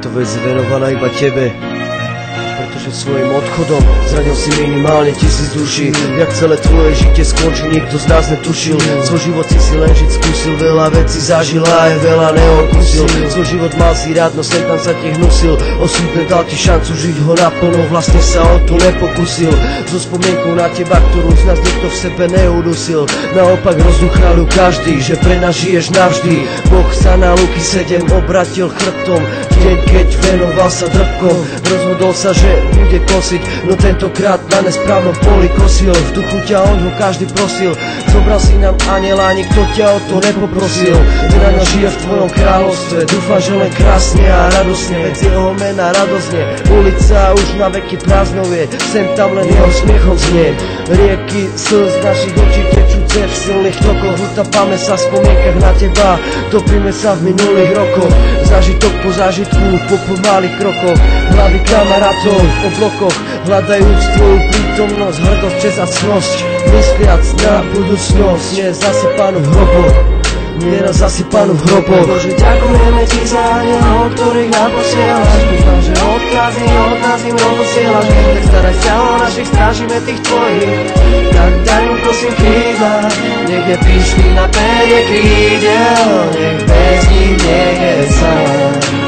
Táto vec je venovaná iba tebe, pretože svojim odchodom zranil si minimálne 1000 duší. Jak celé tvoje žitie skončí, nikto z nás netušil. Svoj život si len žiť skúsil, veľa vecí zažil a aj veľa neokusil. Svoj život mal si rád, no sem tam sa ti hnusil. Osud nedal ti šancu žiť ho naplno, vlastne sa o to nepokusil. So spomienkou na teba, ktorú z nás nikto v sebe neudusil. Naopak rozduchal ju každý, že pre nás žiješ navždy. Boh sa na Luky 7 obratil chrbtom, deň keď venoval sa drbkom. Rozhodol sa, že bude kosiť, no tentokrát na nesprávnom poli kosil. V duchu ťa on ho každý prosil, zobral si nám anjela, nikto ťa o to nepoprosil. Ten anjel žije v tvojom kráľovstve, dúfam, že len krásne a radosne, veď jeho mena radosne. Ulica už na veky prázdnou je, sem tam len jeho smiechom znie. Rieky slz našich očí tečúce v silných tokoch, utápame sa v spomienkach na teba, topíme sa v minulých rokoch. Zážitok po zážitku, po pomalých krokoch, hlavy kamarátov v oblokoch, hľadajúc tvoju prítomnosť, hrdosť, česť a cnosť, mysliac na budúcnosť, nie zasypanú v hroboch, nie na zasypanú v hroboch. Bože, ďakujeme ti za anielov, ktorých nám posielaš. Dúfam, že odkazy od nás im rozosielaš. Tak staraj sa o našich, strážime tých tvojich. Tak daj mu prosím krídla, nech je pyšný na penie krídel, nech bez nich nie je sám.